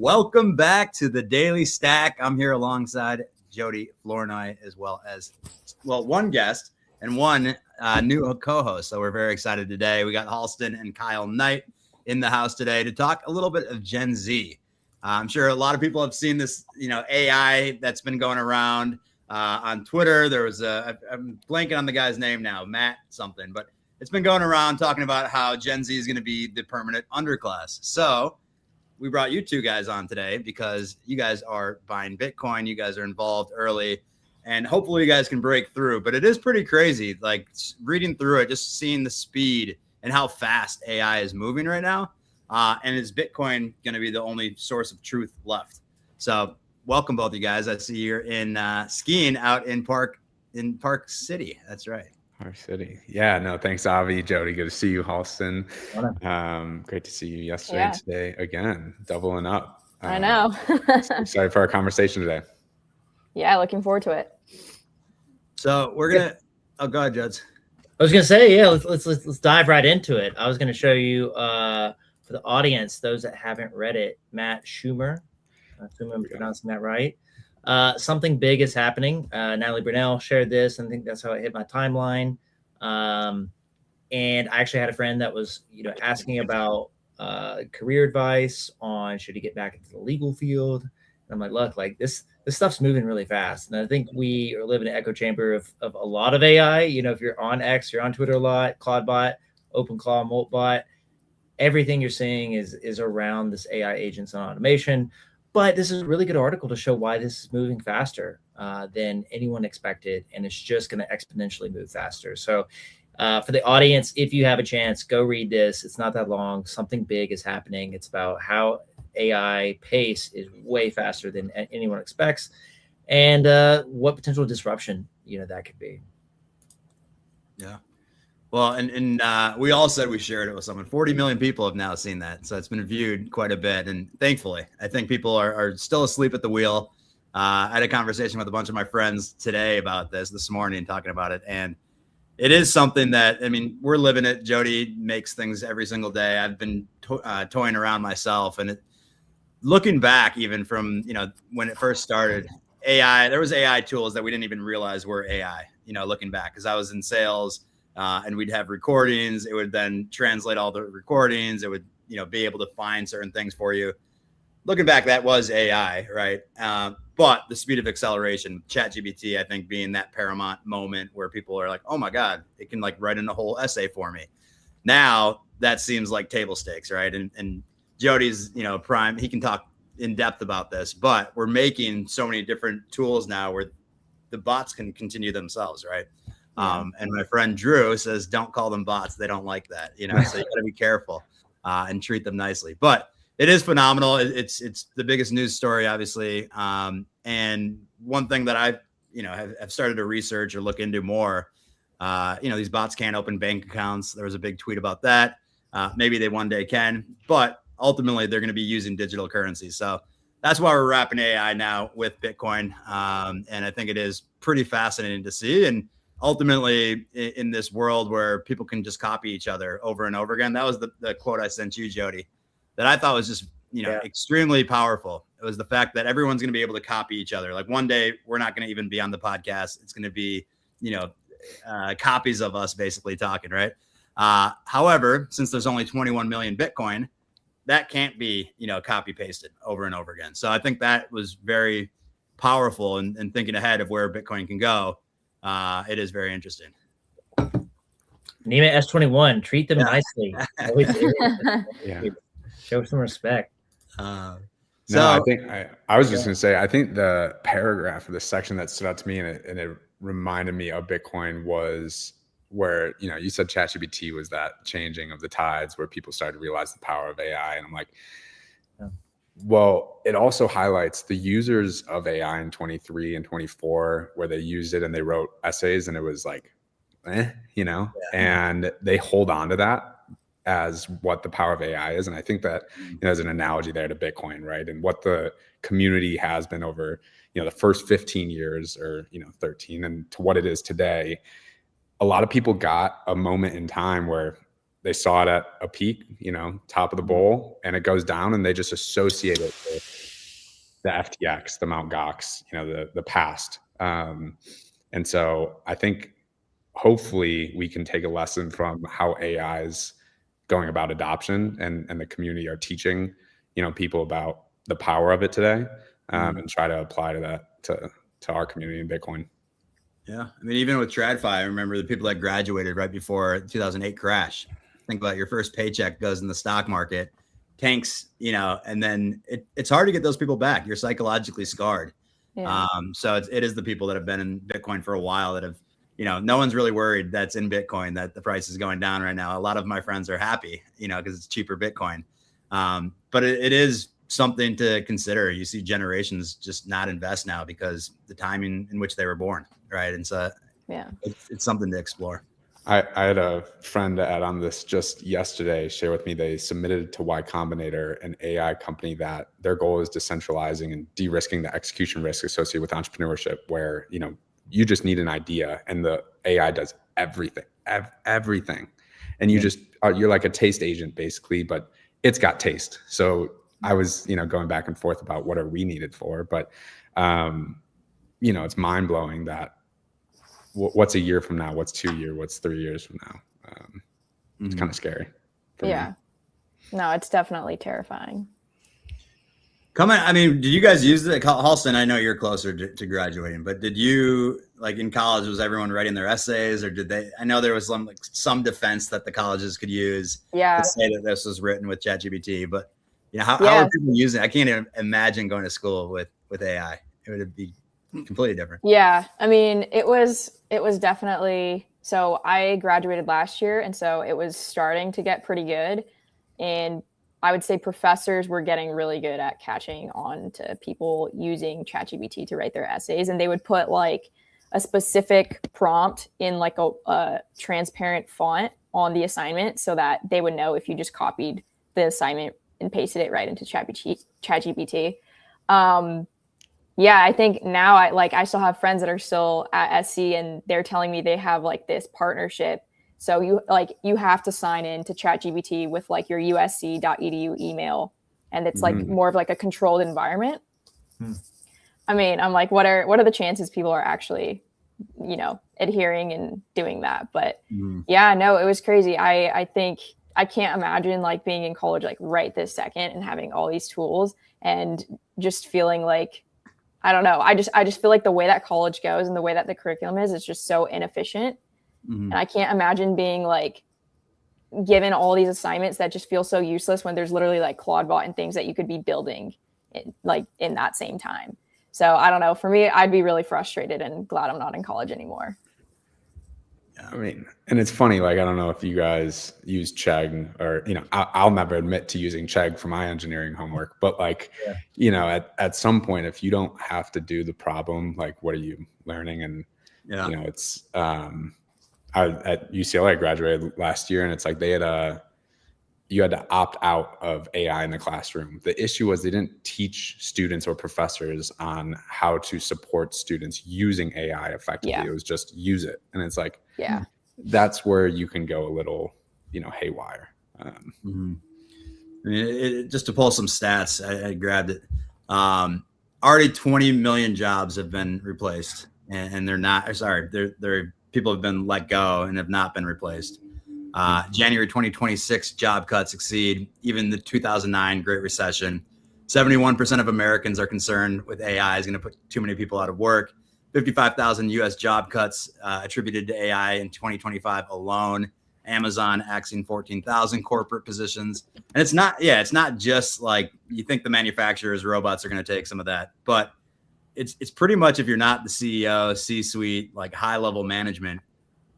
Welcome back to the Daily Stack. I'm here alongside Jody, Flournoy, as well as, one guest and one new co-host. So we're very excited today. We got Halston and Knight in the house today to talk a little bit of Gen Z. I'm sure a lot of people have seen this, AI that's been going around on Twitter. There was I'm blanking on the guy's name now, Matt something, but it's been going around talking about how Gen Z is going to be the permanent underclass. So we brought you two guys on today because you guys are buying Bitcoin. You guys are involved early, and hopefully you guys can break through. But it is pretty crazy, like reading through it, just seeing the speed and how fast AI is moving right now. And is Bitcoin going to be the only source of truth left? So welcome both you guys. I see you're in skiing out in Park City. That's right. Park City. Yeah, no, thanks, Avi. Jody, good to see you, Halston. Great to see you yesterday and today again, doubling up. I know. Excited for our conversation today. Yeah, looking forward to it. So we're gonna. Oh, go ahead, Juds. I was gonna say, yeah, let's dive right into it. I was gonna show you for the audience, those that haven't read it, Matt Shumer. I assume I'm pronouncing that right. Something big is happening. Natalie Brunell shared this, and I think that's how it hit my timeline. And I actually had a friend that was, asking about career advice on should he get back into the legal field. And I'm like, look, like this stuff's moving really fast, and I think we are living in an echo chamber of a lot of AI. If you're on X, you're on Twitter a lot, Claudebot, OpenClaw, Moltbot, everything you're seeing is around this AI agents and automation. But this is a really good article to show why this is moving faster than anyone expected, and it's just going to exponentially move faster. So for the audience, if you have a chance, go read this. It's not that long. Something big is happening. It's about how AI pace is way faster than anyone expects, and what potential disruption that could be. Yeah. Well, and we all said we shared it with someone. 40 million people have now seen that. So it's been viewed quite a bit. And thankfully, I think people are still asleep at the wheel. I had a conversation with a bunch of my friends today about this morning, talking about it. And it is something that, we're living it. Jody makes things every single day. I've been toying around myself. And looking back, even from, when it first started, AI, there was AI tools that we didn't even realize were AI, looking back, because I was in sales. And we'd have recordings. It would then translate all the recordings. It would, be able to find certain things for you. Looking back, that was AI, right? But the speed of acceleration, ChatGPT, I think, being that paramount moment where people are like, oh my God, it can like write in a whole essay for me. Now that seems like table stakes, right? And Jody's, prime, he can talk in depth about this, but we're making so many different tools now where the bots can continue themselves, right? And my friend Drew says, don't call them bots. They don't like that, so you gotta be careful and treat them nicely. But it is phenomenal. It's the biggest news story, obviously. And one thing that I, have started to research or look into more, these bots can't open bank accounts. There was a big tweet about that. Maybe they one day can, but ultimately they're going to be using digital currency. So that's why we're wrapping AI now with Bitcoin. And I think it is pretty fascinating to see. And ultimately, in this world where people can just copy each other over and over again, that was the quote I sent you, Jody, that I thought was just, extremely powerful. It was the fact that everyone's going to be able to copy each other. Like one day, we're not going to even be on the podcast. It's going to be, copies of us basically talking, right? However, since there's only 21 million Bitcoin, that can't be, copy pasted over and over again. So I think that was very powerful in thinking ahead of where Bitcoin can go. It is very interesting. Name it S21. Treat them nicely. Show some respect. I think I was just going to say, I think the paragraph of the section that stood out to me and it reminded me of Bitcoin was where, you said ChatGPT was that changing of the tides where people started to realize the power of AI. And I'm like, well, it also highlights the users of AI in 23 and 24 where they used it and they wrote essays and it was like, and they hold on to that as what the power of AI is. And I think that there's an analogy there to Bitcoin, right? And what the community has been over, the first 15 years or, 13 and to what it is today. A lot of people got a moment in time where they saw it at a peak, top of the bowl, and it goes down, and they just associate it with the FTX, the Mt. Gox, the past. And so I think hopefully we can take a lesson from how AI is going about adoption, and the community are teaching, people about the power of it today, and try to apply that to our community in Bitcoin. Yeah. I mean, even with TradFi, I remember the people that graduated right before 2008 crash. Think about your first paycheck goes in the stock market, tanks, and then it's hard to get those people back. You're psychologically scarred. Yeah. So it is the people that have been in Bitcoin for a while that have, no one's really worried that's in Bitcoin that the price is going down right now. A lot of my friends are happy, because it's cheaper Bitcoin. But it is something to consider. You see generations just not invest now because the timing in which they were born, right? And so Yeah. it's something to explore. I had a friend to add on this just yesterday share with me they submitted to Y Combinator, an AI company that their goal is decentralizing and de-risking the execution risk associated with entrepreneurship, where you just need an idea and the AI does everything, and you're like a taste agent basically, but it's got taste. So I was going back and forth about what are we needed for, but it's mind-blowing that what's a year from now, what's 2 years, what's 3 years from now. It's kind of scary for me. No, it's definitely terrifying. Did you guys use it? Halston, I know you're closer to graduating, but did you, like in college, was everyone writing their essays, or did they? I know there was some defense that the colleges could use to say that this was written with ChatGPT, but how are people using it? I can't even imagine going to school with AI. It would be completely different. Yeah. I mean, it was definitely, so I graduated last year, and so it was starting to get pretty good. And I would say professors were getting really good at catching on to people using ChatGPT to write their essays. And they would put like a specific prompt in like a transparent font on the assignment so that they would know if you just copied the assignment and pasted it right into ChatGPT. I think now I still have friends that are still at SC, and they're telling me they have like this partnership. So you have to sign in to ChatGPT with like your usc.edu email, and it's like more of like a controlled environment. I mean, I'm like, what are the chances people are actually, adhering and doing that? But no, it was crazy. I think I can't imagine like being in college like right this second and having all these tools and just feeling like, I don't know. I just feel like the way that college goes and the way that the curriculum is just so inefficient. And I can't imagine being like given all these assignments that just feel so useless when there's literally like Claudebot and things that you could be building in that same time. So I don't know. For me, I'd be really frustrated and glad I'm not in college anymore. I mean, and it's funny, like, I don't know if you guys use Chegg or, I'll never admit to using Chegg for my engineering homework, but like, at some point, if you don't have to do the problem, like, what are you learning? And, it's, at UCLA, I graduated last year, and it's like you had to opt out of AI in the classroom. The issue was they didn't teach students or professors on how to support students using AI effectively. Yeah. It was just use it. And it's like, that's where you can go a little, haywire. I mean, just to pull some stats, I grabbed it. Already 20 million jobs have been replaced, and they're people have been let go and have not been replaced. January 2026 job cuts exceed even the 2009 Great Recession. 71% of Americans are concerned with AI is going to put too many people out of work. 55,000 U.S. job cuts attributed to AI in 2025 alone. Amazon axing 14,000 corporate positions. And it's not just like you think the manufacturers, robots are going to take some of that, but it's pretty much if you're not the CEO, C-suite, like high level management,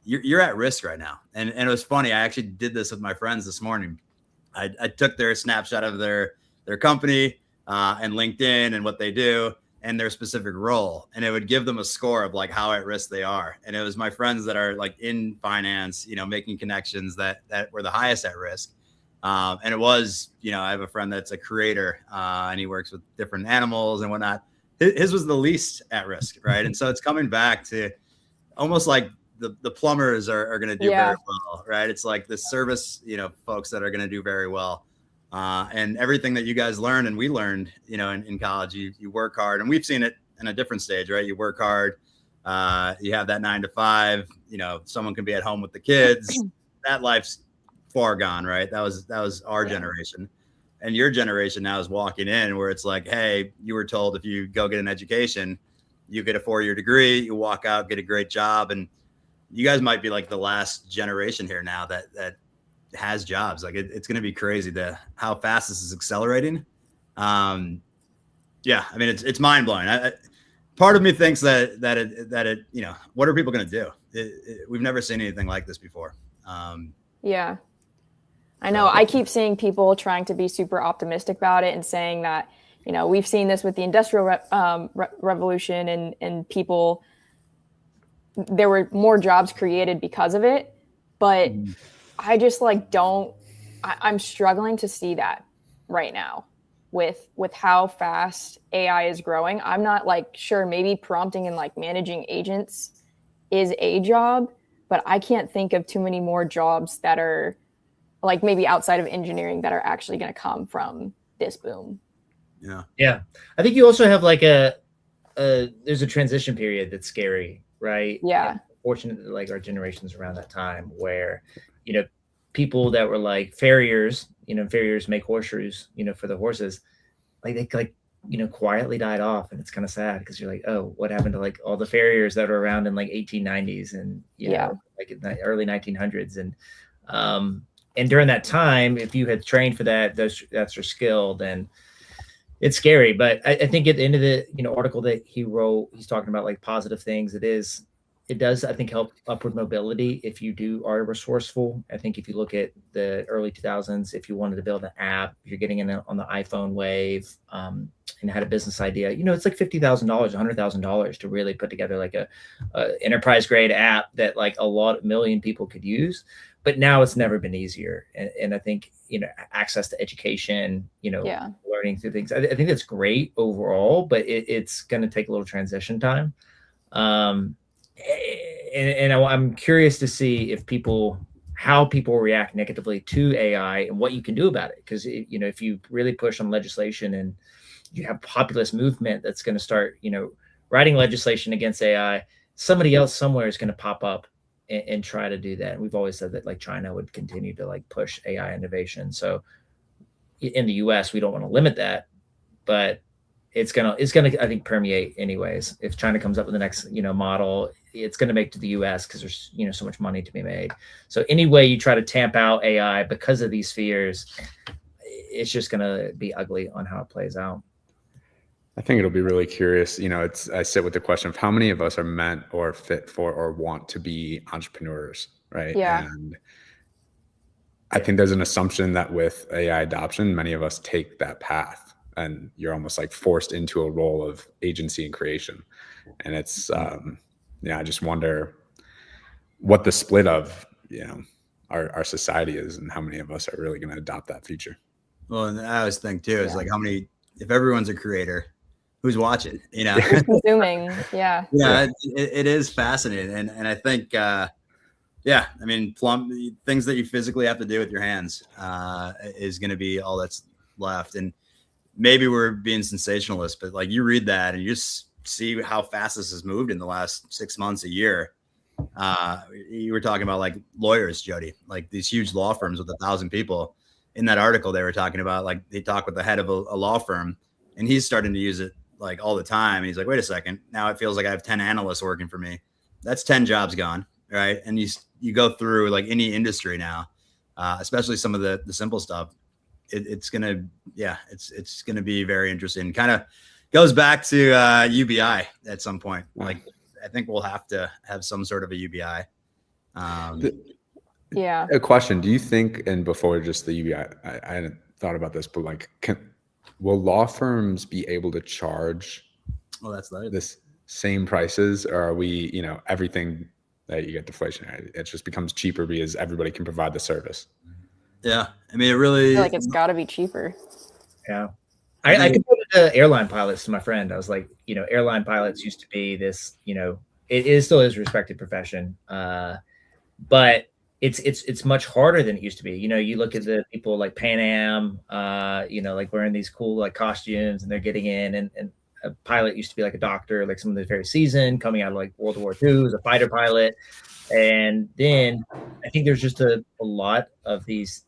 you're at risk right now. And it was funny. I actually did this with my friends this morning. I took their snapshot of their company and LinkedIn and what they do and their specific role. And it would give them a score of like how at risk they are. And it was my friends that are like in finance, making connections that were the highest at risk. And it was, I have a friend that's a creator and he works with different animals and whatnot. His was the least at risk, right? And so it's coming back to almost like the plumbers are going to do very well, right? It's like the service, folks that are going to do very well. And everything that you guys learned and we learned, in college, you work hard, and we've seen it in a different stage, right? You work hard, you have that 9 to 5, someone can be at home with the kids. That life's far gone, right? That was our generation. And your generation now is walking in where it's like, hey, you were told if you go get an education, you get a 4-year degree, you walk out, get a great job. And you guys might be like the last generation here now that has jobs. Like it's going to be crazy how fast this is accelerating. I mean, it's mind blowing. Part of me thinks that it, what are people going to do? We've never seen anything like this before. Yeah. I know. I keep seeing people trying to be super optimistic about it and saying that, we've seen this with the industrial revolution and people, there were more jobs created because of it. But I just I'm struggling to see that right now with how fast AI is growing. I'm not sure, maybe prompting and managing agents is a job, but I can't think of too many more jobs that are maybe outside of engineering that are actually going to come from this boom. Yeah. I think you also have there's a transition period that's scary, right? Yeah. And fortunately, our generation's around that time where, people that were farriers, farriers make horseshoes, for the horses, they quietly died off. And it's kind of sad because you're oh, what happened to all the farriers that were around in 1890s and, in the early 1900s. And during that time, if you had trained for that's your skill, then it's scary. But I think at the end of the article that he wrote, he's talking about positive things. It does, I think, help upward mobility if you are resourceful. I think if you look at the early 2000s, if you wanted to build an app, you're getting in on the iPhone wave, and had a business idea, it's $50,000, $100,000 to really put together a enterprise grade app that a million people could use. But now it's never been easier. And I think, access to education, learning through things. I think that's great overall, but it's going to take a little transition time. And I'm curious to see how people react negatively to AI and what you can do about it. Because, if you really push on legislation and you have populist movement that's going to start, writing legislation against AI, somebody else somewhere is going to pop up and try to do that. And we've always said that China would continue to push AI innovation. So in the US, we don't want to limit that, but it's gonna I think permeate anyways. If China comes up with the next model, it's gonna make to the US because there's so much money to be made. So any way you try to tamp out AI because of these fears, it's just gonna be ugly on how it plays out. I think it'll be really curious. I sit with the question of how many of us are meant or fit for or want to be entrepreneurs, right? Yeah. And I think there's an assumption that with AI adoption, many of us take that path, and you're almost forced into a role of agency and creation. And it's, I just wonder what the split of, our society is and how many of us are really going to adopt that feature. Well, and I always think too, is how many, if everyone's a creator, who's watching, Who's consuming. Yeah. It is fascinating. And I think, I mean, things that you physically have to do with your hands is going to be all that's left. And maybe we're being sensationalist, but you read that and you just see how fast this has moved in the last 6 months, a year. You were talking about lawyers, Jody, these huge law firms with 1,000 people. In that article, they were talking about they talk with the head of a law firm, and he's starting to use it all the time. And he's like, wait a second, now it feels like I have 10 analysts working for me. That's 10 jobs gone, right? And you go through any industry now, especially some of the simple stuff. It's gonna be very interesting. Kind of goes back to UBI at some point. I think we'll have to have some sort of a UBI. Yeah. A question: do you think, and before just the UBI, I hadn't thought about this, but will law firms be able to charge this same prices, or are we, everything that you get deflationary, it just becomes cheaper because everybody can provide the service? Yeah, I mean, it really it's got to be cheaper. Yeah, I compared it to airline pilots to my friend. I was like, airline pilots used to be this, it is still is a respected profession, but it's much harder than it used to be. You know, you look at the people like Pan Am, you know, like wearing these cool like costumes, and they're getting in, and a pilot used to be like a doctor, like someone that's very seasoned, coming out of like World War II as a fighter pilot. And then I think there's just a lot of these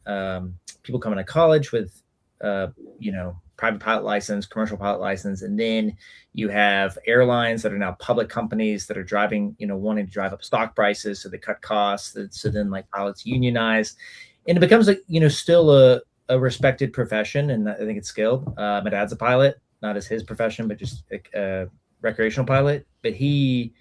people coming to college with, you know, private pilot license, commercial pilot license. And then you have airlines that are now public companies that are driving, you know, wanting to drive up stock prices. So they cut costs. So then like pilots unionize, and it becomes like, you know, still a respected profession. And I think it's skilled. My dad's a pilot, not as his profession, but just a recreational pilot. But he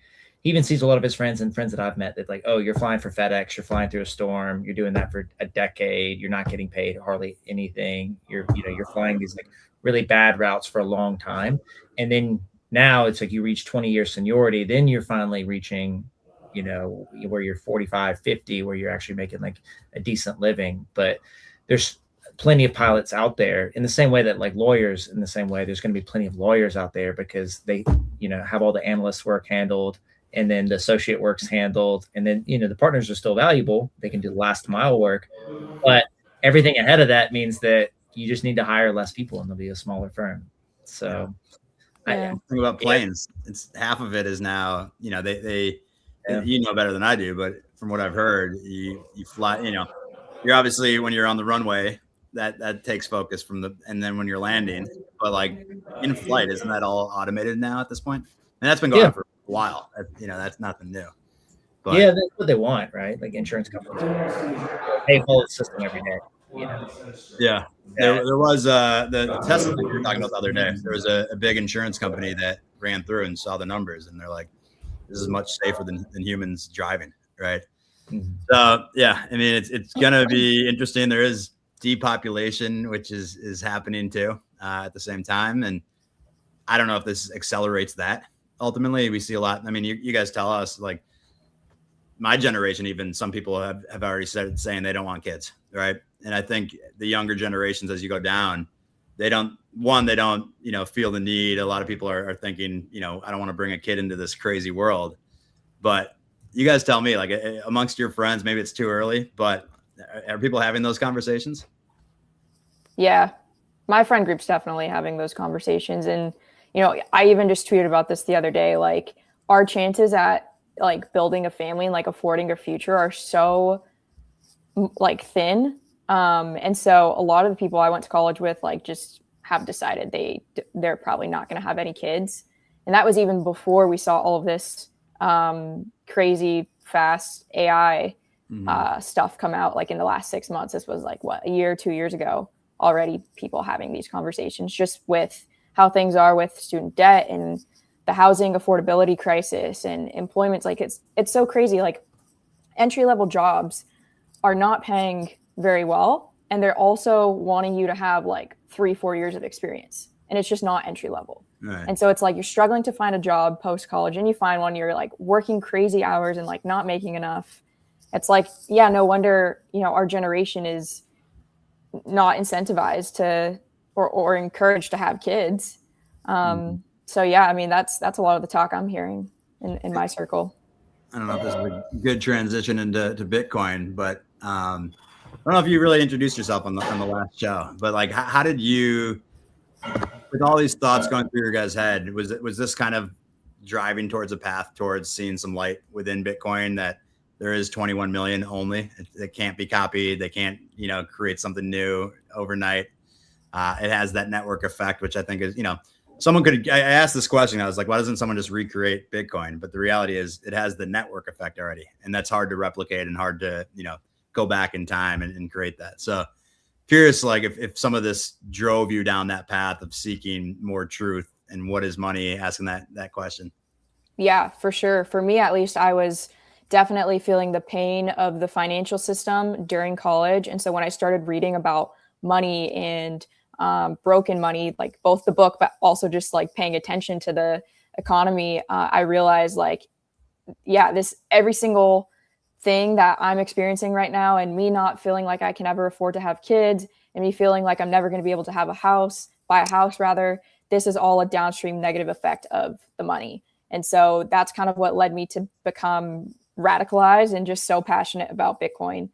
even sees a lot of his friends and friends that I've met that like, oh, you're flying for FedEx, you're flying through a storm, you're doing that for a decade, you're not getting paid hardly anything. You're flying these like really bad routes for a long time. And then now it's like you reach 20-year seniority, then you're finally reaching, you know, where you're 45, 50, where you're actually making like a decent living. But there's plenty of pilots out there in the same way that like lawyers, in the same way, there's going to be plenty of lawyers out there because they, you know, have all the analyst work handled, and then the associate work's handled. And then, you know, the partners are still valuable. They can do the last mile work, but everything ahead of that means that you just need to hire less people and there'll be a smaller firm. So Yeah. I think about planes. It's half of it is now, you know, they you know better than I do, but from what I've heard, you fly, you know, you're obviously when you're on the runway, that takes focus from and then when you're landing, but like in flight, isn't that all automated now at this point? And that's been going on for a while. You know, that's nothing new. But yeah, that's what they want, right? Like insurance companies, they follow the system every day. You know? Yeah, there was the Tesla thing we were talking about the other day. There was a big insurance company that ran through and saw the numbers, and they're like, "This is much safer than humans driving." Right. Mm-hmm. So yeah, I mean, it's gonna be interesting. There is depopulation, which is happening too at the same time, and I don't know if this accelerates that. Ultimately, we see a lot. I mean, you guys tell us, like my generation, even some people have already started saying they don't want kids, right? And I think the younger generations, as you go down, they don't, you know, feel the need. A lot of people are thinking, you know, I don't want to bring a kid into this crazy world. But you guys tell me, like amongst your friends, maybe it's too early, but are people having those conversations? Yeah, my friend group's definitely having those conversations. And, you know, I even just tweeted about this the other day, like our chances at like building a family and like affording a future are so like thin. And so a lot of the people I went to college with, like just have decided they're probably not going to have any kids. And that was even before we saw all of this crazy fast AI stuff come out, like in the last 6 months. This was like what, a year, 2 years ago, already people having these conversations just with how things are with student debt and the housing affordability crisis and employment's like, it's so crazy. Like entry-level jobs are not paying very well. And they're also wanting you to have like 3-4 years of experience. And it's just not entry level. Right. And so it's like, you're struggling to find a job post-college and you find one, you're like working crazy hours and like not making enough. It's like, yeah, no wonder, you know, our generation is not incentivized to, or encouraged to have kids. So yeah, I mean, that's a lot of the talk I'm hearing in my circle. I don't know if this is a good transition into Bitcoin, but I don't know if you really introduced yourself on the last show, but like, how did you, with all these thoughts going through your guys' head, was this kind of driving towards a path towards seeing some light within Bitcoin that there is 21 million only? It can't be copied. They can't, you know, create something new overnight. It has that network effect, which I think is, you know, I asked this question. I was like, why doesn't someone just recreate Bitcoin? But the reality is it has the network effect already. And that's hard to replicate and hard to, you know, go back in time and create that. So curious, like if some of this drove you down that path of seeking more truth and what is money, asking that question. Yeah, for sure. For me, at least, I was definitely feeling the pain of the financial system during college. And so when I started reading about money and broken money, like both the book, but also just like paying attention to the economy, I realized like, yeah, every single thing that I'm experiencing right now and me not feeling like I can ever afford to have kids and me feeling like I'm never going to be able to buy a house rather, this is all a downstream negative effect of the money. And so that's kind of what led me to become radicalized and just so passionate about Bitcoin.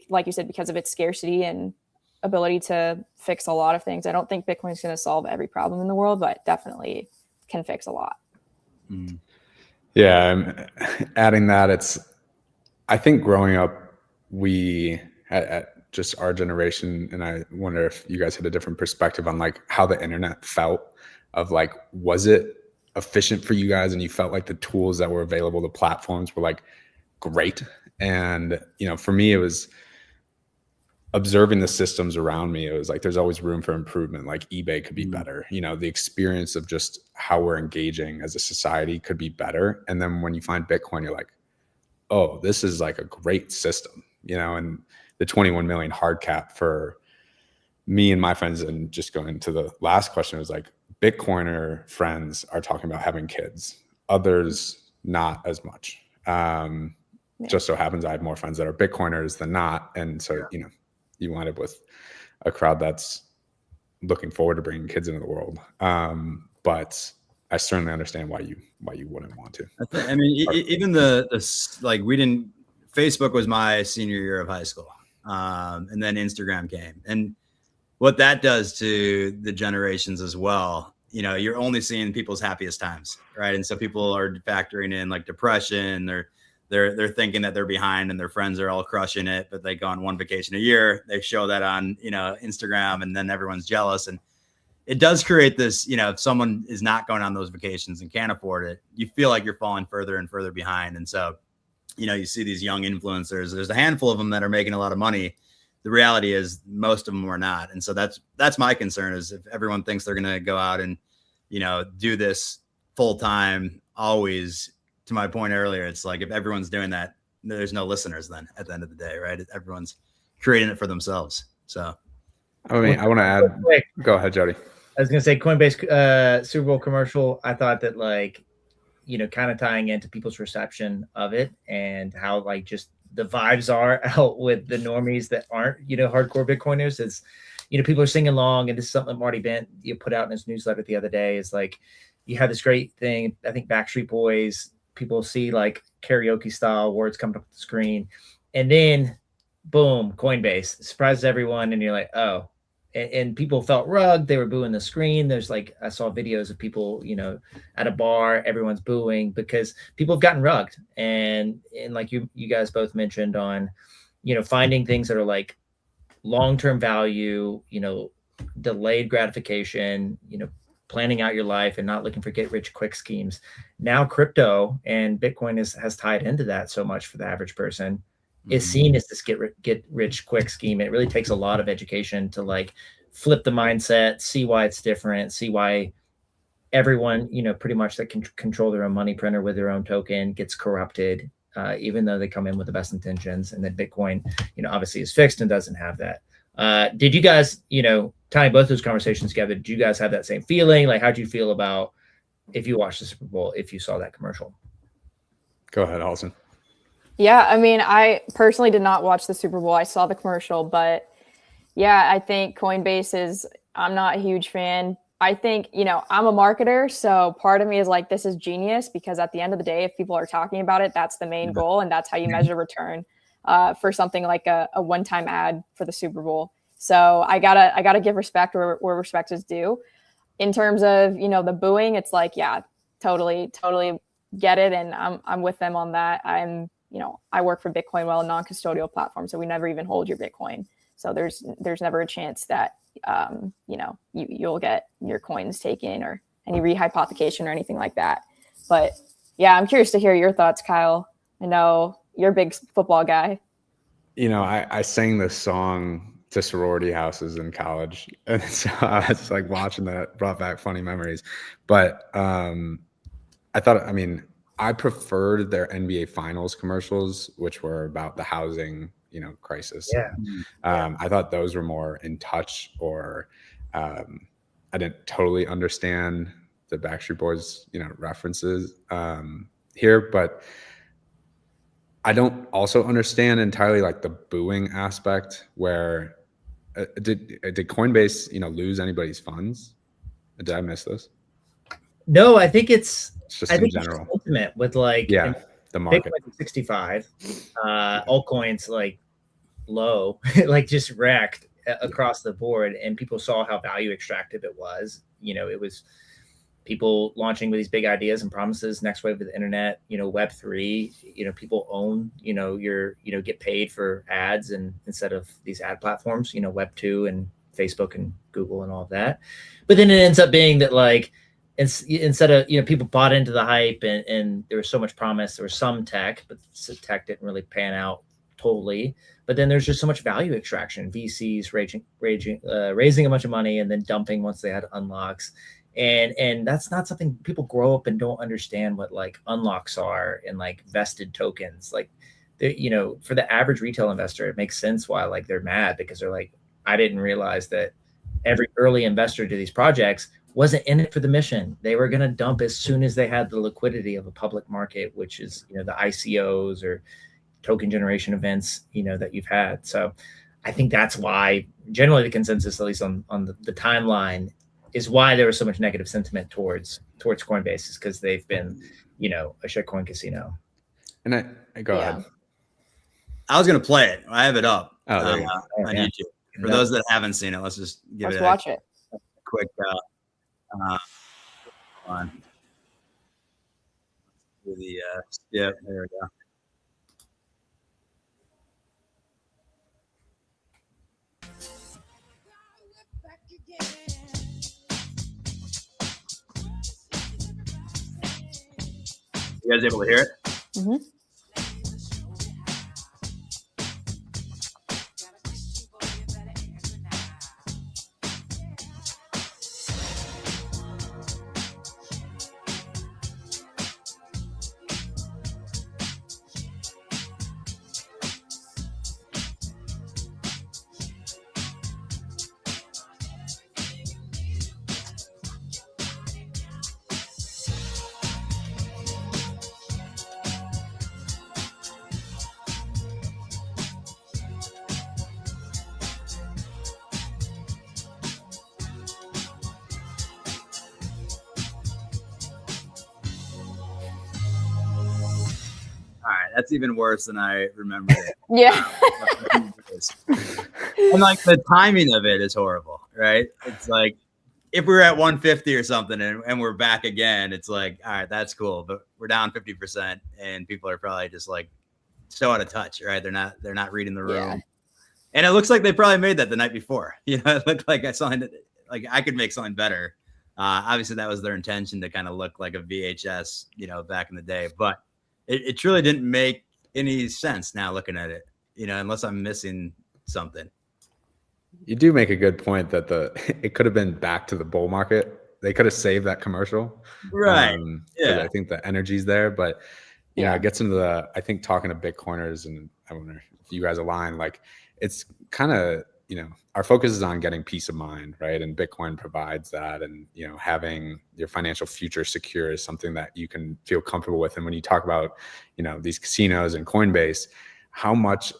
Like you said, because of its scarcity and ability to fix a lot of things. I don't think Bitcoin is going to solve every problem in the world, but definitely can fix a lot. Yeah, adding that, I think growing up, at just our generation, and I wonder if you guys had a different perspective on like how the internet felt, of like, was it efficient for you guys and you felt like the tools that were available, the platforms were like great? And, for me, it was observing the systems around me. It was like, there's always room for improvement. Like eBay could be better. The experience of just how we're engaging as a society could be better. And then when you find Bitcoin, you're like, oh, this is like a great system, and the 21 million hard cap for me and my friends. And just going to the last question, was like, Bitcoiner friends are talking about having kids, others not as much. Just so happens I have more friends that are Bitcoiners than not. And so, you wind up with a crowd that's looking forward to bringing kids into the world. But I certainly understand why you wouldn't want to. I mean, even Facebook was my senior year of high school. And then Instagram came. And what that does to the generations as well, you're only seeing people's happiest times, right? And so people are factoring in like depression. They're thinking that they're behind and their friends are all crushing it, but they go on one vacation a year. They show that on, Instagram, and then everyone's jealous. And it does create this, if someone is not going on those vacations and can't afford it, you feel like you're falling further and further behind. And so, you see these young influencers, there's a handful of them that are making a lot of money. The reality is most of them are not. And so that's my concern, is if everyone thinks they're going to go out and, do this full time, always, to my point earlier, it's like, if everyone's doing that, there's no listeners then at the end of the day, right? Everyone's creating it for themselves. So, I mean, I want to add, go ahead, Jody. I was going to say Coinbase Super Bowl commercial. I thought that kind of tying into people's reception of it and how like just the vibes are out with the normies that aren't, hardcore Bitcoiners. It's, people are singing along, and this is something that Marty Bent put out in his newsletter the other day. Is like, you have this great thing. I think Backstreet Boys, people see like karaoke style words coming up on the screen, and then boom, Coinbase surprises everyone. And you're like, oh, and people felt rugged. They were booing the screen. There's like, I saw videos of people, at a bar, everyone's booing because people have gotten rugged. And like you guys both mentioned on, finding things that are like long-term value, delayed gratification, planning out your life and not looking for get rich quick schemes. Now crypto and Bitcoin has tied into that so much for the average person. Is seen as this get rich quick scheme. It really takes a lot of education to like flip the mindset, see why it's different, see why everyone, pretty much that can control their own money printer with their own token gets corrupted, even though they come in with the best intentions. And then Bitcoin, obviously is fixed and doesn't have that. Did you guys, tying both those conversations together, did you guys have that same feeling? Like, how'd you feel about if you watched the Super Bowl, if you saw that commercial? Go ahead, Halston. Yeah, I mean, I personally did not watch the Super Bowl. I saw the commercial, but yeah, I think Coinbase I'm not a huge fan. I think, I'm a marketer, so part of me is like, this is genius, because at the end of the day, if people are talking about it, that's the main goal, and that's how you measure return for something like a one-time ad for the Super Bowl. So I gotta give respect where respect is due. In terms of, the booing, it's like, yeah, totally get it, and I'm with them on that. I work for Bitcoin Well, a non-custodial platform, so we never even hold your Bitcoin. So there's never a chance that you'll get your coins taken or any rehypothecation or anything like that. But yeah, I'm curious to hear your thoughts, Kyle. I know you're a big football guy. I sang this song to sorority houses in college, and so I was like watching that, brought back funny memories. But I preferred their NBA Finals commercials, which were about the housing, crisis. Yeah. I thought those were more in touch, or I didn't totally understand the Backstreet Boys, references here, but I don't also understand entirely like the booing aspect. Where did Coinbase, lose anybody's funds? Did I miss this? No, I think it's just I in think general. it's sentiment with like the market. Bitcoin at 65, altcoins like low, like just wrecked across the board, and people saw how value extractive it was. It was people launching with these big ideas and promises, next wave of the internet, Web3, people own, get paid for ads and instead of these ad platforms, Web2 and Facebook and Google and all of that. But then it ends up being that like, instead of, people bought into the hype and there was so much promise, there was some tech, but tech didn't really pan out totally. But then there's just so much value extraction, VCs raising a bunch of money and then dumping once they had unlocks. And that's not something people grow up and don't understand what like unlocks are and like vested tokens. Like, for the average retail investor, it makes sense why like they're mad, because they're like, I didn't realize that every early investor to these projects wasn't in it for the mission. They were going to dump as soon as they had the liquidity of a public market, which is, the ICOs or token generation events, that you've had. So I think that's why generally the consensus, at least on the timeline, is why there was so much negative sentiment towards Coinbase, is because they've been, a shitcoin casino. And I go ahead. I was going to play it. I have it up on YouTube. For those that haven't seen it, let's watch it. A quick on. Yeah, there we go. You guys able to hear it? Mm-hmm. That's even worse than I remembered it. Yeah. And like the timing of it is horrible, right? It's like if we were at 150 or something and we're back again, it's like, all right, that's cool. But we're down 50% and people are probably just like so out of touch, right? They're not reading the room. Yeah. And it looks like they probably made that the night before. It looked like like I could make something better. Obviously that was their intention, to kind of look like a VHS, back in the day, but it truly didn't make any sense now looking at it, unless I'm missing something. You do make a good point that it could have been back to the bull market. They could have saved that commercial. Right. Yeah. I think the energy's there, but it gets into I think talking to Bitcoiners, and I wonder if you guys align, like it's kind of, our focus is on getting peace of mind, right? And Bitcoin provides that. And, having your financial future secure is something that you can feel comfortable with. And when you talk about, these casinos and Coinbase, how much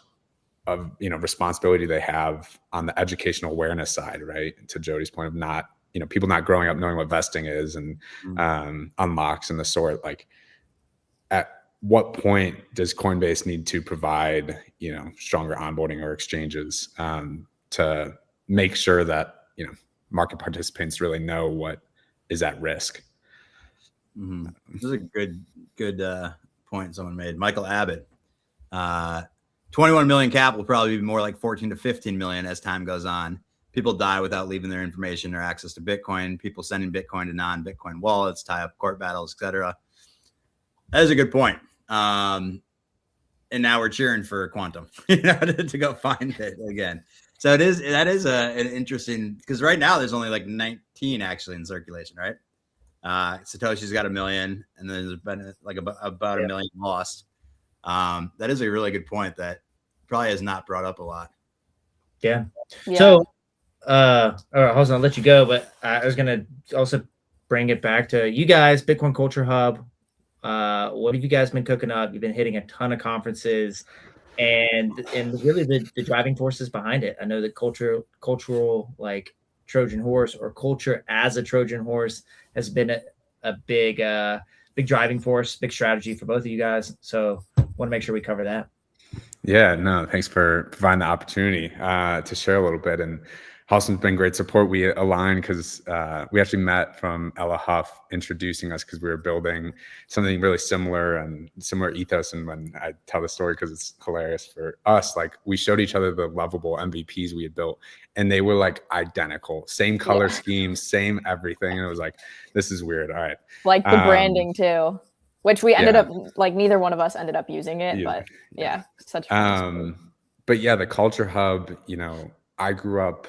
of, responsibility they have on the educational awareness side, right? To Jody's point of not, people not growing up knowing what vesting is and unlocks and the sort, like at what point does Coinbase need to provide, stronger onboarding or exchanges to make sure that, market participants really know what is at risk? Mm-hmm. This is a good point someone made. Michael Abbott, 21 million cap will probably be more like 14 to 15 million as time goes on. People die without leaving their information or access to Bitcoin. People sending Bitcoin to non-Bitcoin wallets, tie up court battles, etc. That is a good point. And now we're cheering for quantum, to go find it again. So that is an interesting, because right now there's only like 19 actually in circulation, right? Satoshi's got 1 million, and then there's been like about 1 million lost. That is a really good point that probably has not brought up a lot. Yeah. So, all right, Halston, I'll let you go, but I was gonna also bring it back to you guys, Bitcoin Culture Hub. What have you guys been cooking up? You've been hitting a ton of conferences, and really the driving forces behind it. I know that cultural like Trojan horse, or culture as a Trojan horse, has been a big driving force, big strategy for both of you guys. So want to make sure we cover that. Yeah, no, thanks for providing the opportunity to share a little bit. And Halston's been great support. We aligned because we actually met from Ella Huff introducing us because we were building something really similar and similar ethos. And when I tell the story, because it's hilarious for us, like we showed each other the lovable MVPs we had built, and they were like identical, same color scheme, same everything. And it was like, this is weird. All right. Like the branding too. Which we ended up, like, neither one of us ended up using it, but such fun. But yeah, the Culture Hub, you know, I grew up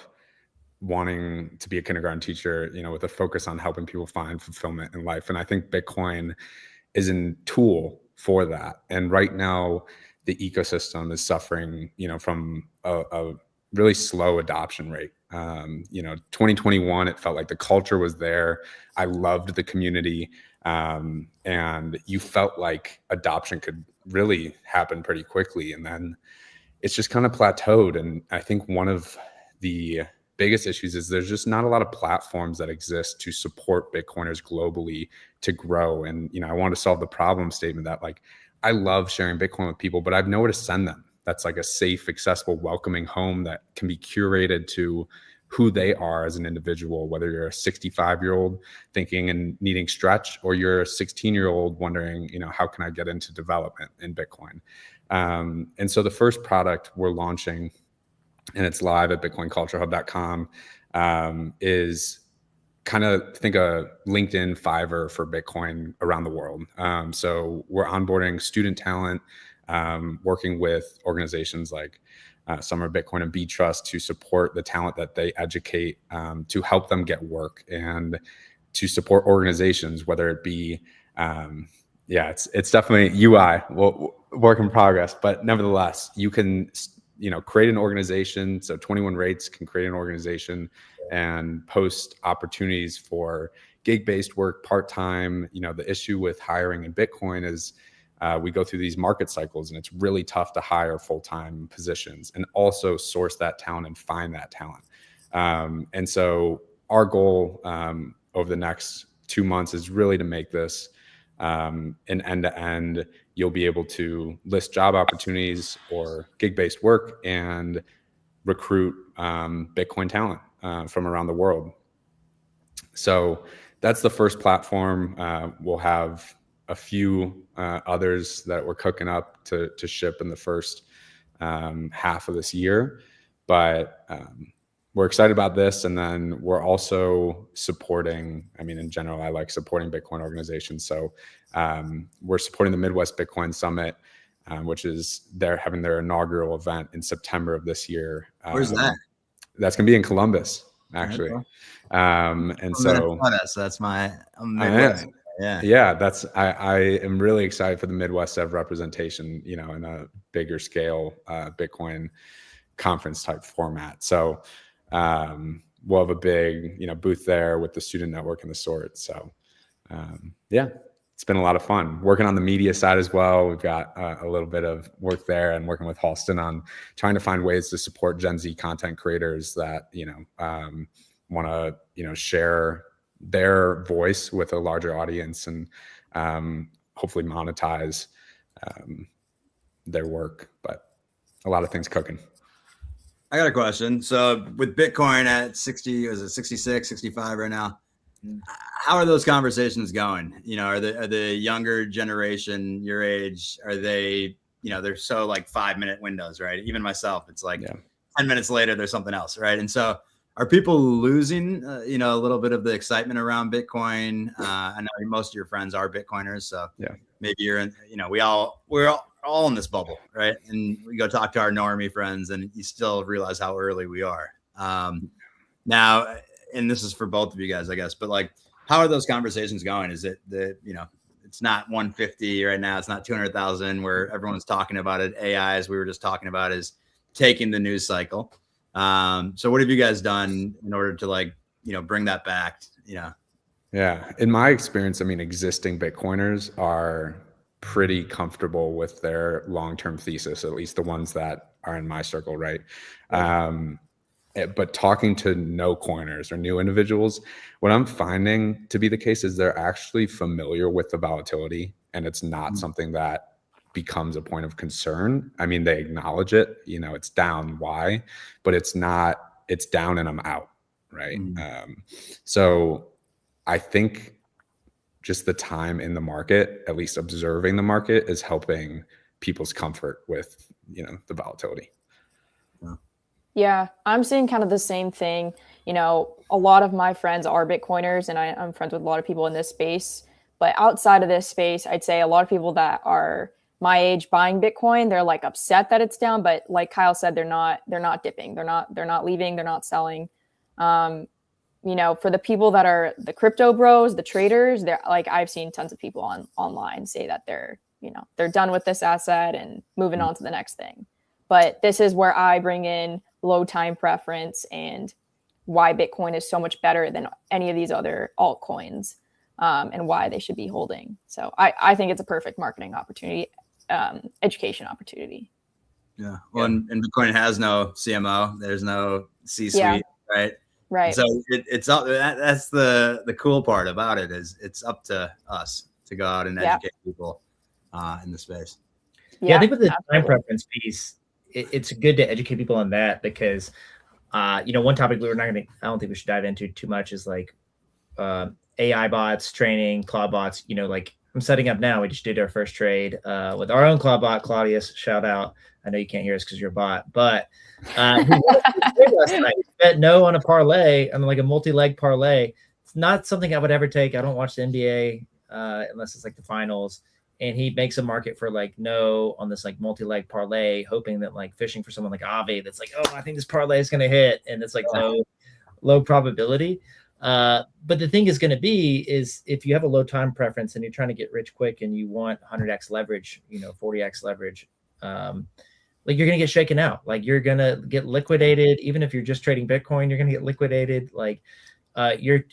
wanting to be a kindergarten teacher, you know, with a focus on helping people find fulfillment in life. And I think Bitcoin is a tool for that. And right now, the ecosystem is suffering, you know, from a really slow adoption rate. You know, 2021, it felt like the culture was there. I loved the community. And you felt like adoption could really happen pretty quickly. And then it's just kind of plateaued. And I think one of the biggest issues is there's just not a lot of platforms that exist to support Bitcoiners globally to grow. And, you know, I want to solve the problem statement that, like, I love sharing Bitcoin with people, but I have nowhere to send them. That's like a safe, accessible, welcoming home that can be curated to who they are as an individual, whether you're a 65-year-old thinking and needing stretch, or you're a 16-year-old wondering, you know, how can I get into development in Bitcoin? And so the first product we're launching, and it's live at bitcoinculturehub.com, is kind of think a LinkedIn Fiverr for Bitcoin around the world. So we're onboarding student talent, working with organizations like Summer Bitcoin and B Trust to support the talent that they educate, to help them get work, and to support organizations, whether it be, it's definitely UI, work in progress, but nevertheless, you can, you know, create an organization. So 21 Rates can create an organization and post opportunities for gig-based work, part-time. You know, the issue with hiring in Bitcoin is we go through these market cycles, and it's really tough to hire full-time positions and also source that talent and find that talent. And so our goal over the next 2 months is really to make this an end-to-end. You'll be able to list job opportunities or gig-based work and recruit Bitcoin talent from around the world. So that's the first platform. We'll have a few others that we're cooking up to ship in the first half of this year. But we're excited about this. And then we're also supporting, I mean, in general, I like supporting Bitcoin organizations. So we're supporting the Midwest Bitcoin Summit, which is they're having their inaugural event in September of this year. Where's that? That's going to be in Columbus, actually. And so that's my Midwest. That's I am really excited for the Midwest to have representation, you know, in a bigger scale Bitcoin conference type format. So we'll have a big, you know, booth there with the student network and the sort. So it's been a lot of fun working on the media side as well. We've got a little bit of work there, and working with Halston on trying to find ways to support Gen Z content creators that, you know, want to, you know, share their voice with a larger audience, and hopefully monetize their work. But a lot of things cooking. I got a question. So with Bitcoin at 60, is it 66, 65 right now? How are those conversations going? You know, are the younger generation your age, are they, you know, they're so like 5-minute windows, right? Even myself, it's like 10 minutes later, there's something else, right? And so are people losing, you know, a little bit of the excitement around Bitcoin? I know most of your friends are Bitcoiners, so maybe you're in, you know, we're all in this bubble, right? And we go talk to our normie friends, and you still realize how early we are. Now, and this is for both of you guys, I guess, but like, how are those conversations going? Is it you know, it's not 150 right now, it's not 200,000 where everyone's talking about it. AI, as we were just talking about, is taking the news cycle. So what have you guys done in order to, like, you know, bring that back, you know? Yeah. In my experience, I mean, existing Bitcoiners are pretty comfortable with their long-term thesis, at least the ones that are in my circle, right? But talking to no coiners or new individuals, what I'm finding to be the case is they're actually familiar with the volatility, and it's not something that becomes a point of concern. I mean, they acknowledge it, it's down, why, but it's down and I'm out, right? So I think just the time in the market, at least observing the market, is helping people's comfort with, the volatility. Yeah, I'm seeing kind of the same thing. A lot of my friends are Bitcoiners, and I'm friends with a lot of people in this space. But outside of this space, I'd say a lot of people that are my age buying Bitcoin, they're like upset that it's down. But like Kyle said, they're not dipping. They're not leaving. They're not selling. For the people that are the crypto bros, the traders, they're like, I've seen tons of people online say that they're done with this asset and moving on to the next thing. But this is where I bring in low time preference and why Bitcoin is so much better than any of these other altcoins, and why they should be holding. So I think it's a perfect marketing opportunity, education opportunity. Yeah. Well, and Bitcoin has no CMO. There's no C-suite, right? Right. So it's up. That's the cool part about it, is it's up to us to go out and educate people in the space. Yeah, I think with the time preference piece, it's good to educate people on that, because one topic I don't think we should dive into too much is like AI bots, training, Claude bots. Like I'm setting up now. We just did our first trade with our own Claude bot, Claudius. Shout out. I know you can't hear us because you're a bot, but last night, bet no on a parlay, on like a multi-leg parlay. It's not something I would ever take. I don't watch the NBA unless it's like the finals. And he makes a market for like no on this like multi-leg parlay, hoping that like fishing for someone like Avi that's like, oh, I think this parlay is going to hit, and it's like low probability. But the thing is going to be is if you have a low time preference and you're trying to get rich quick and you want 100x leverage, 40x leverage, like you're going to get shaken out. Like you're going to get liquidated. Even if you're just trading Bitcoin, you're going to get liquidated. Like your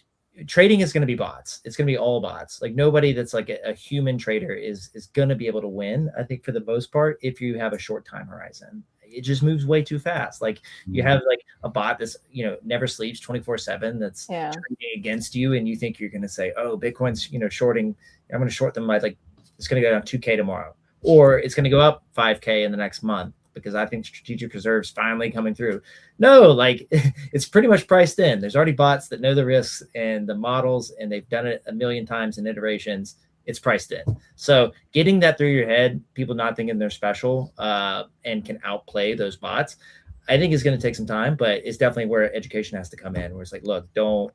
trading is going to be bots. It's going to be all bots. Like nobody that's like a human trader is going to be able to win, I think, for the most part, if you have a short time horizon. It just moves way too fast. Like you have like a bot that's, never sleeps 24/7 that's trading against you. And you think you're going to say, oh, Bitcoin's, shorting. I'm going to short them by like, it's going to go down 2K tomorrow, or it's going to go up 5K in the next month because I think strategic reserve's finally coming through. No, like it's pretty much priced in. There's already bots that know the risks and the models, and they've done it a million times in iterations. It's priced in. So getting that through your head, people not thinking they're special and can outplay those bots, I think is going to take some time, but it's definitely where education has to come in, where it's like, look, don't,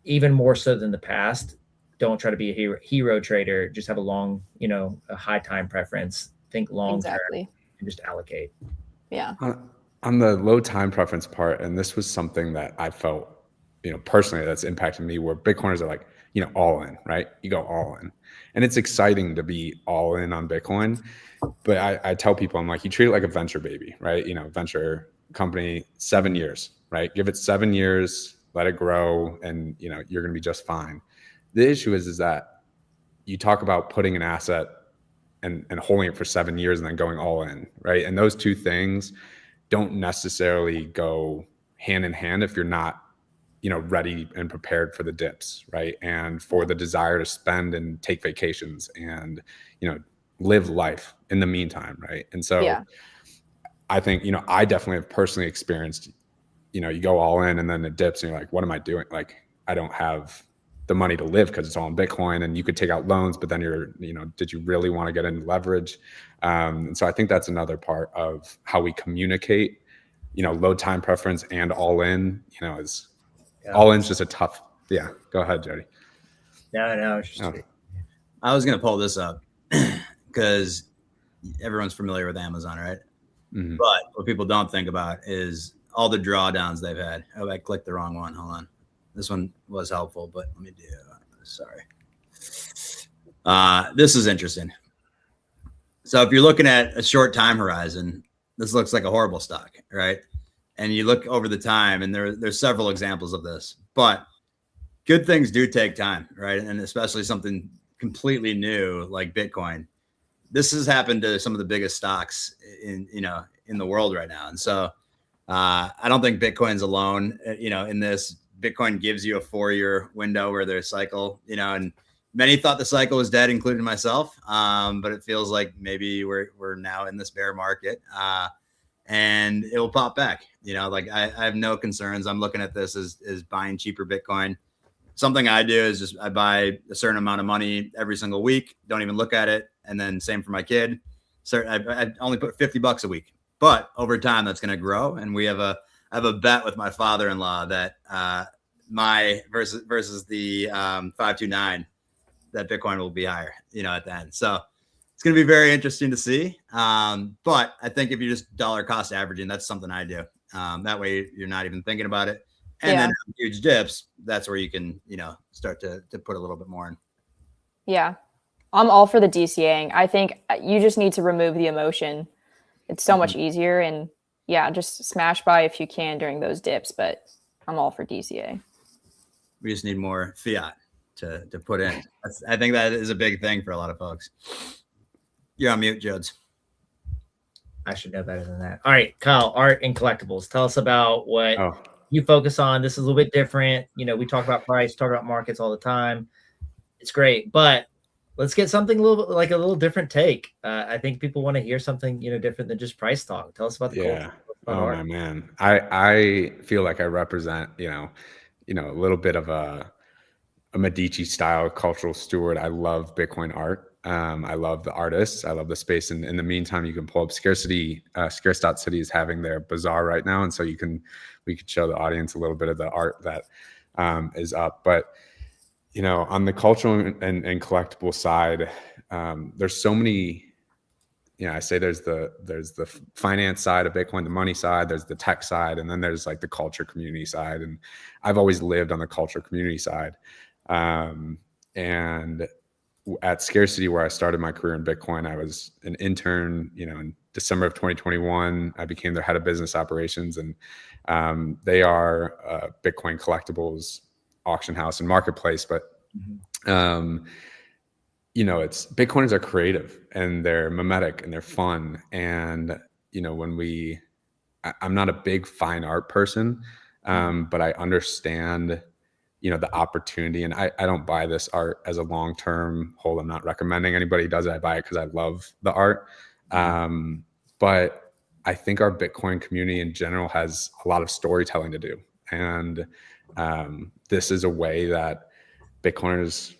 even more so than the past, don't try to be a hero trader. Just have a long, a high time preference, think long term, and just allocate. Yeah. On the low time preference part, and this was something that I felt, personally that's impacted me, where Bitcoiners are like, all in, right? You go all in. And it's exciting to be all in on Bitcoin. But I tell people, I'm like, you treat it like a venture baby, right? Venture company, 7 years, right? Give it 7 years, let it grow, and you're going to be just fine. The issue is that you talk about putting an asset and holding it for 7 years and then going all in, right? And those two things don't necessarily go hand in hand if you're not, ready and prepared for the dips, right? And for the desire to spend and take vacations and, live life in the meantime, right? And so I think, I definitely have personally experienced, you go all in and then it dips and you're like, what am I doing? Like, I don't have the money to live because it's all in Bitcoin, and you could take out loans, but then you're, did you really want to get into leverage? And so I think that's another part of how we communicate, low time preference and all in, is all in's just a tough. Yeah. Go ahead, Jody. No. I was going to pull this up because everyone's familiar with Amazon, right? Mm-hmm. But what people don't think about is all the drawdowns they've had. Oh, I clicked the wrong one. Hold on. This one was helpful, but let me do. Sorry. This is interesting. So if you're looking at a short time horizon, this looks like a horrible stock, right? And you look over the time, and there's several examples of this, but good things do take time, right? And especially something completely new like Bitcoin. This has happened to some of the biggest stocks in the world right now. And so I don't think Bitcoin's alone, in this. Bitcoin gives you a 4-year window where there's cycle, and many thought the cycle was dead, including myself. But it feels like maybe we're now in this bear market, and it will pop back. I have no concerns. I'm looking at this as buying cheaper Bitcoin. Something I do is just I buy a certain amount of money every single week, don't even look at it. And then same for my kid. So I only put $50 a week, but over time that's going to grow. And I have a bet with my father-in-law that my versus the 529, that Bitcoin will be higher, at the end. So it's going to be very interesting to see. But I think if you're just dollar cost averaging, that's something I do. That way you're not even thinking about it. And then huge dips, that's where you can, start to put a little bit more in. Yeah. I'm all for the DCAing. I think you just need to remove the emotion. It's so much easier. And just smash buy if you can during those dips, but I'm all for DCA. We just need more fiat to put in. I think that is a big thing for a lot of folks. You're on mute, Jodes. I should know better than that. All right, Kyle, art and collectibles. Tell us about what you focus on. This is a little bit different. We talk about price, talk about markets all the time. It's great, but let's get something a little different take. I think people want to hear something, different than just price talk. Tell us about the culture. Oh my man. I feel like I represent, a little bit of a Medici style cultural steward. I love Bitcoin art. I love the artists. I love the space. And in the meantime, you can pull up Scarcity. Scarce.city is having their bazaar right now. And so we could show the audience a little bit of the art that is up. But, on the cultural and collectible side, there's so many, I say there's the finance side of Bitcoin, the money side, there's the tech side, and then there's like the culture community side. And I've always lived on the culture community side. And at Scarcity, where I started my career in Bitcoin, I was an intern, in December of 2021, I became their head of business operations, and they are Bitcoin collectibles auction house and marketplace. But, it's Bitcoiners are creative and they're mimetic and they're fun. And, I'm not a big fine art person, but I understand the opportunity, and I don't buy this art as a long-term hold. I'm not recommending anybody does it. I buy it because I love the art. But I think our Bitcoin community in general has a lot of storytelling to do. And this is a way that Bitcoiners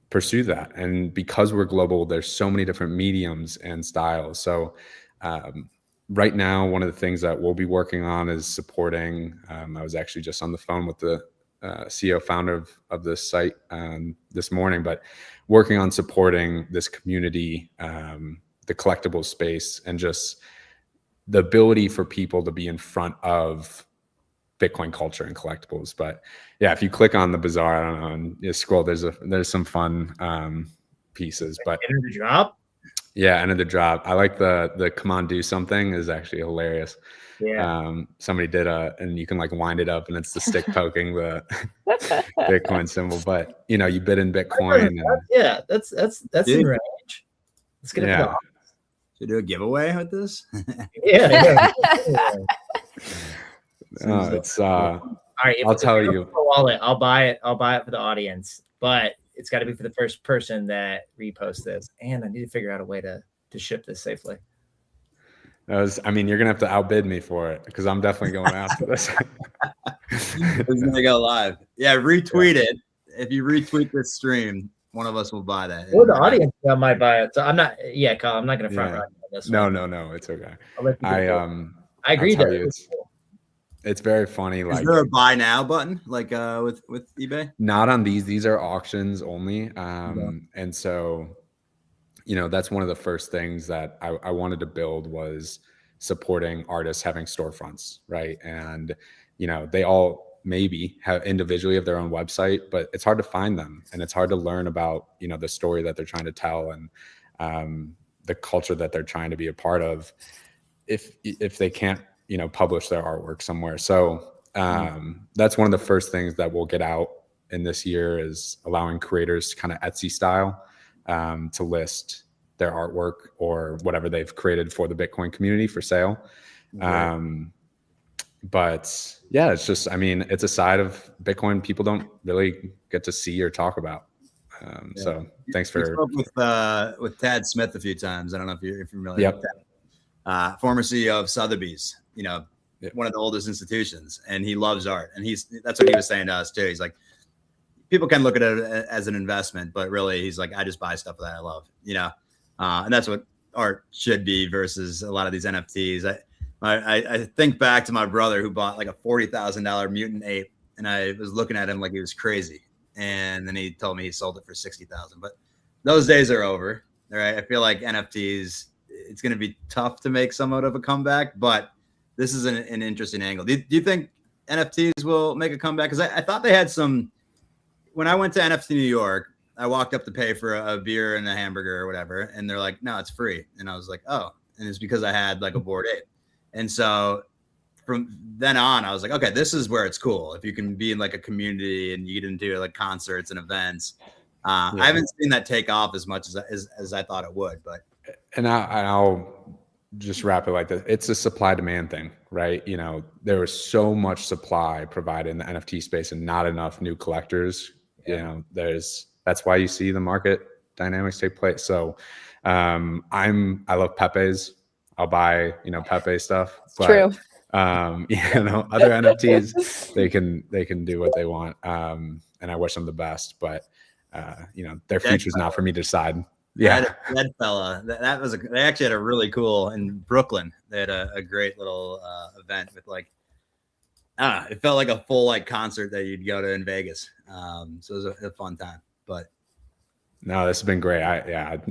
pursue that. And because we're global, there's so many different mediums and styles. So right now, one of the things that we'll be working on is supporting, I was actually just on the phone with the CEO founder of this site this morning, but working on supporting this community, the collectible space, and just the ability for people to be in front of Bitcoin culture and collectibles. But if you click on the bazaar, I don't know, and you scroll, there's some fun pieces. But end of the drop. End of the drop. I like the come on, do something is actually hilarious. Somebody did and you can like wind it up and it's the stick poking the Bitcoin symbol, but you bid in Bitcoin. That's in range. Let's get it. Should we do a giveaway with this? It's all right. I'll tell you. Wallet, I'll buy it for the audience, but it's got to be for the first person that reposts this, and I need to figure out a way to ship this safely. You're gonna have to outbid me for it because I'm definitely going after this. It's gonna go live. Retweet it. If you retweet this stream, one of us will buy that. Or the audience might buy it. So I'm not. Kyle, I'm not gonna front run on this. No, it's okay. I agree that it's very funny. Is there a buy now button like with eBay? Not on these. These are auctions only. And so, that's one of the first things that I wanted to build was supporting artists having storefronts, right? And they all maybe have individually have their own website, but it's hard to find them, and it's hard to learn about the story that they're trying to tell and the culture that they're trying to be a part of if they can't publish their artwork somewhere. So that's one of the first things that we'll get out in this year is allowing creators kind of Etsy style to list their artwork or whatever they've created for the Bitcoin community for sale. But yeah, it's just, I mean, it's a side of Bitcoin people don't really get to see or talk about. So thanks for. We spoke with Tad Smith a few times. I don't know if you're familiar Yep. with that. Former CEO of Sotheby's, one of the oldest institutions, and he loves art. And that's what he was saying to us too. He's like, people can look at it as an investment, but really he's like, I just buy stuff that I love, and that's what art should be versus a lot of these NFTs. I think back to my brother who bought like a $40,000 mutant ape, and I was looking at him like he was crazy. And then he told me he sold it for $60,000, but those days are over. All right. I feel like NFTs, it's going to be tough to make somewhat of a comeback, but this is an interesting angle. Do you think NFTs will make a comeback? Because I thought they had some. When I went to NFT New York, I walked up to pay for a beer and a hamburger or whatever, and they're like, no, it's free. And I was like, oh, and it's because I had like a Bored Ape. And so from then on, I was like, okay, this is where it's cool. If you can be in like a community and you get into like concerts and events. I haven't seen that take off as much as I thought it would, but. And I'll just wrap it like this. It's a supply demand thing, right? There was so much supply provided in the NFT space and not enough new collectors. That's why you see the market dynamics take place. So I love Pepe's. I'll buy, Pepe stuff. But, true. Other NFTs, they can do what they want. And I wish them the best, but their future's not for me to decide. Yeah. That fella, they actually had a really cool in Brooklyn. They had a great little event with like, it felt like a full like concert that you'd go to in Vegas. So it was a fun time, but. No, this has been great. I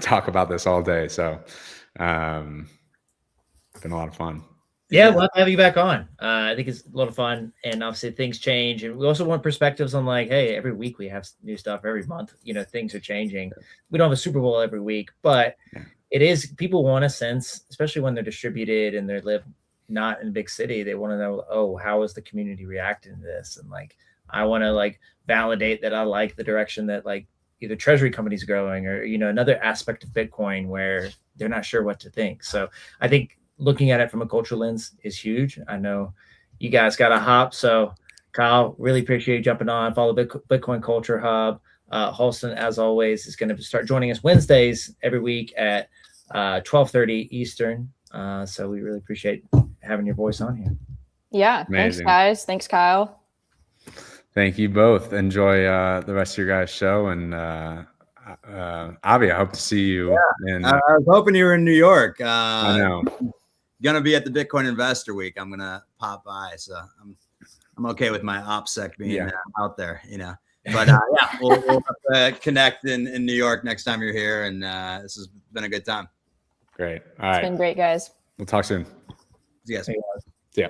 talk about this all day. So it's been a lot of fun. Yeah, we'll have to have you back on. I think it's a lot of fun, and obviously things change, and we also want perspectives on like, hey, every week we have new stuff. Every month, things are changing. We don't have a Super Bowl every week, but it is, people want a sense, especially when they're distributed and they live not in a big city. They want to know, oh, how is the community reacting to this? And like, I want to like validate that I like the direction that like either treasury companies growing or another aspect of Bitcoin where they're not sure what to think. So I think looking at it from a cultural lens is huge. I know you guys got to hop. So Kyle, really appreciate you jumping on. Follow Bitcoin Culture Hub. Halston, as always, is going to start joining us Wednesdays every week at 12:30 Eastern. So we really appreciate having your voice on here. Yeah. Amazing. Thanks, guys. Thanks, Kyle. Thank you both. Enjoy the rest of your guys' show. And Avi, I hope to see you. I was hoping you were in New York. I know. Gonna be at the Bitcoin Investor Week. I'm gonna pop by, so I'm okay with my OPSEC being out there, But we'll connect in New York next time you're here, and this has been a good time. Great. All right. It's been great, guys. We'll talk soon. See you guys. See ya.